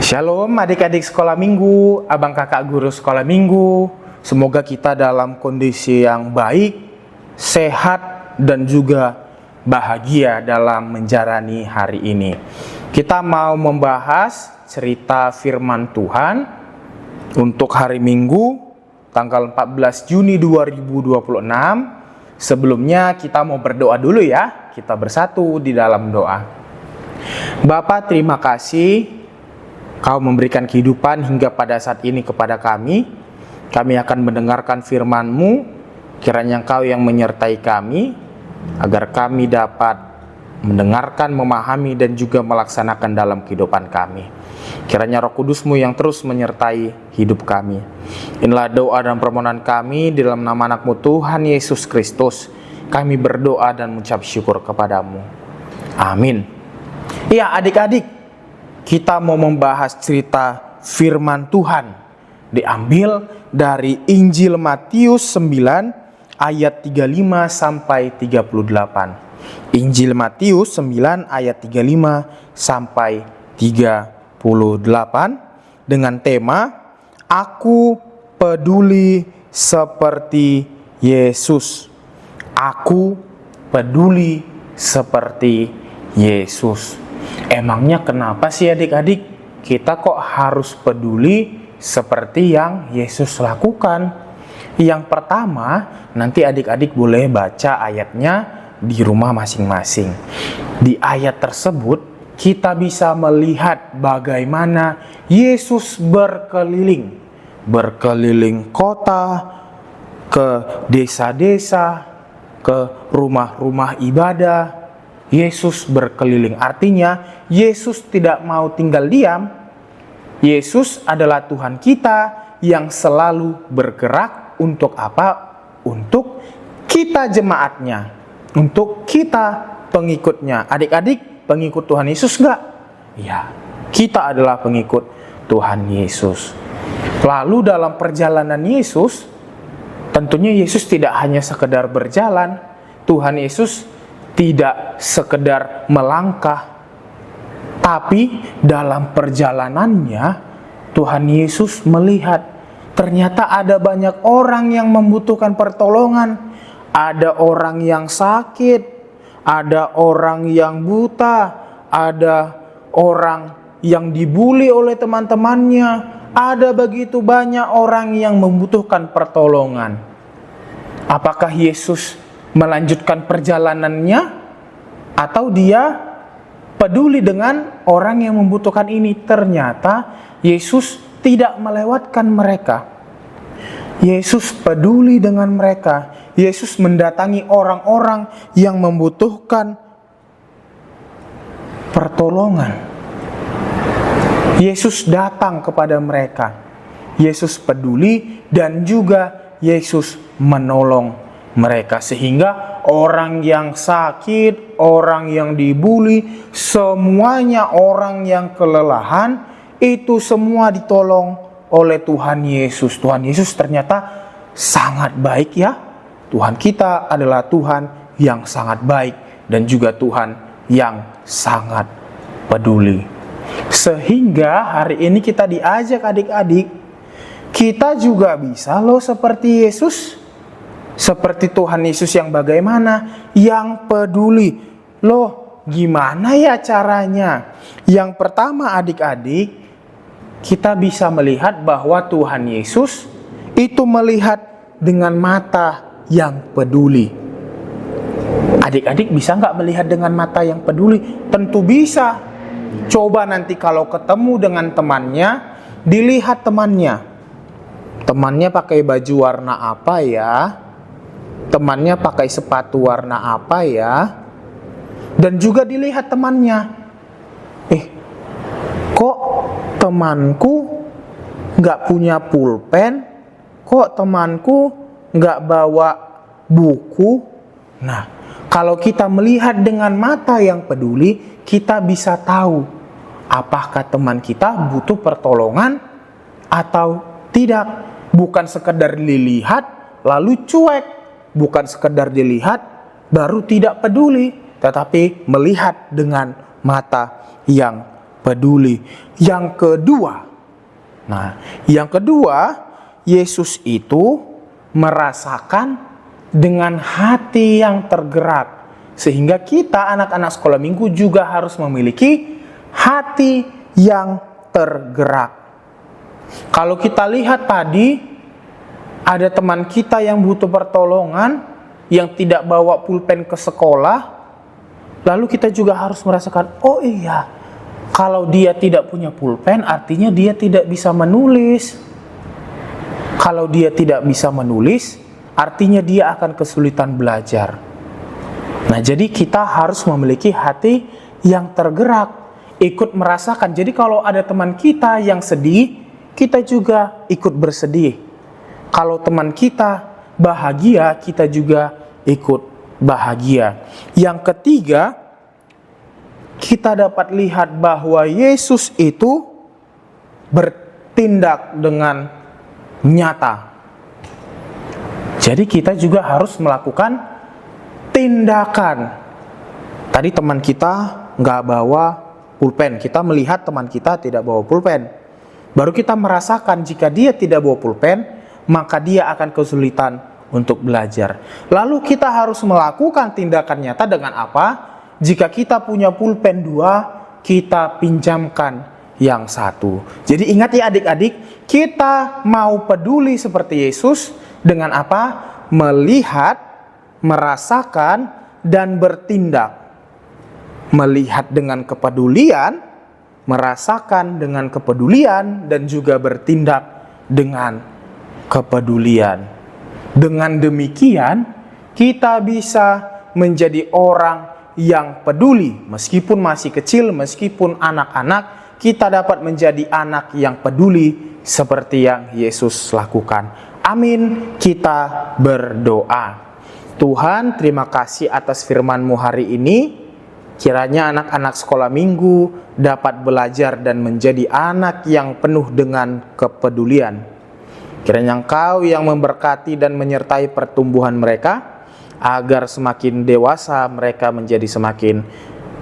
Shalom adik-adik sekolah minggu, abang kakak guru sekolah minggu. Semoga kita dalam kondisi yang baik, sehat, dan juga bahagia dalam menjalani hari ini. Kita mau membahas cerita firman Tuhan untuk hari Minggu, tanggal 14 Juni 2026. Sebelumnya kita mau berdoa dulu ya. Kita bersatu di dalam doa. Bapa, terima kasih Kau memberikan kehidupan hingga pada saat ini kepada kami. Kami akan mendengarkan firman-Mu. Kiranya Engkau yang menyertai kami, agar kami dapat mendengarkan, memahami, dan juga melaksanakan dalam kehidupan kami. Kiranya Roh Kudus-Mu yang terus menyertai hidup kami. Inilah doa dan permohonan kami di dalam nama anak-Mu Tuhan Yesus Kristus. Kami berdoa dan mengucap syukur kepadamu. Amin. Iya adik-adik, kita mau membahas cerita firman Tuhan diambil dari Injil Matius 9 ayat 35 sampai 38. Injil Matius 9 ayat 35 sampai 38 dengan tema Aku peduli seperti Yesus. Aku peduli seperti Yesus. Emangnya kenapa sih adik-adik kita kok harus peduli seperti yang Yesus lakukan? Yang pertama, nanti adik-adik boleh baca ayatnya di rumah masing-masing. Di ayat tersebut kita bisa melihat bagaimana Yesus berkeliling kota, ke desa-desa, ke rumah-rumah ibadah. Yesus berkeliling, artinya Yesus tidak mau tinggal diam. Yesus adalah Tuhan kita yang selalu bergerak untuk apa? Untuk kita jemaatnya, untuk kita pengikutnya. Adik-adik pengikut Tuhan Yesus enggak? Ya, kita adalah pengikut Tuhan Yesus. Lalu dalam perjalanan Yesus, tentunya Yesus tidak hanya sekedar berjalan. Tuhan Yesus tidak sekedar melangkah, tapi dalam perjalanannya Tuhan Yesus melihat ternyata ada banyak orang yang membutuhkan pertolongan. Ada orang yang sakit, ada orang yang buta, ada orang yang dibuli oleh teman-temannya. Ada begitu banyak orang yang membutuhkan pertolongan. Apakah Yesus melanjutkan perjalanannya atau dia peduli dengan orang yang membutuhkan ini? Ternyata Yesus tidak melewatkan mereka. Yesus peduli dengan mereka. Yesus mendatangi orang-orang yang membutuhkan pertolongan. Yesus datang kepada mereka. Yesus peduli dan juga Yesus menolong mereka, sehingga orang yang sakit, orang yang dibuli, semuanya orang yang kelelahan, itu semua ditolong oleh Tuhan Yesus. Tuhan Yesus ternyata sangat baik ya. Tuhan kita adalah Tuhan yang sangat baik dan juga Tuhan yang sangat peduli. Sehingga hari ini kita diajak adik-adik, kita juga bisa loh seperti Yesus. Seperti Tuhan Yesus yang bagaimana? Yang peduli. Loh, gimana ya caranya? Yang pertama adik-adik, kita bisa melihat bahwa Tuhan Yesus itu melihat dengan mata yang peduli. Adik-adik bisa nggak melihat dengan mata yang peduli? Tentu bisa. Coba nanti kalau ketemu dengan temannya, dilihat temannya. Temannya pakai baju warna apa ya? Temannya pakai sepatu warna apa ya? Dan juga dilihat temannya. Kok temanku nggak punya pulpen? Kok temanku nggak bawa buku? Nah, kalau kita melihat dengan mata yang peduli, kita bisa tahu apakah teman kita butuh pertolongan atau tidak. Bukan sekedar dilihat lalu cuek. Bukan sekedar dilihat baru tidak peduli, tetapi melihat dengan mata yang peduli. Yang kedua, Yesus itu merasakan dengan hati yang tergerak. Sehingga kita anak-anak sekolah minggu juga harus memiliki hati yang tergerak. Kalau kita lihat tadi, ada teman kita yang butuh pertolongan, yang tidak bawa pulpen ke sekolah, lalu kita juga harus merasakan, oh iya, kalau dia tidak punya pulpen, artinya dia tidak bisa menulis. Kalau dia tidak bisa menulis, artinya dia akan kesulitan belajar. Nah, jadi kita harus memiliki hati yang tergerak, ikut merasakan. Jadi kalau ada teman kita yang sedih, kita juga ikut bersedih. Kalau teman kita bahagia, kita juga ikut bahagia. Yang ketiga, kita dapat lihat bahwa Yesus itu bertindak dengan nyata. Jadi kita juga harus melakukan tindakan. Tadi teman kita nggak bawa pulpen, kita melihat teman kita tidak bawa pulpen. Baru kita merasakan jika dia tidak bawa pulpen, maka dia akan kesulitan untuk belajar. Lalu kita harus melakukan tindakan nyata dengan apa? Jika kita punya pulpen 2, kita pinjamkan yang 1. Jadi ingat ya adik-adik, kita mau peduli seperti Yesus dengan apa? Melihat, merasakan, dan bertindak. Melihat dengan kepedulian, merasakan dengan kepedulian, dan juga bertindak dengan kepedulian. Dengan demikian, kita bisa menjadi orang yang peduli. Meskipun masih kecil, meskipun anak-anak, kita dapat menjadi anak yang peduli seperti yang Yesus lakukan. Amin. Kita berdoa. Tuhan, terima kasih atas firman-Mu hari ini. Kiranya anak-anak sekolah minggu dapat belajar dan menjadi anak yang penuh dengan kepedulian. Kiranya Engkau yang memberkati dan menyertai pertumbuhan mereka, agar semakin dewasa mereka menjadi semakin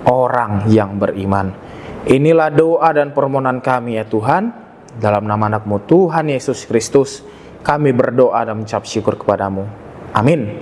orang yang beriman. Inilah doa dan permohonan kami ya Tuhan. Dalam nama anak-Mu Tuhan Yesus Kristus, kami berdoa dan mengucap syukur kepadamu. Amin.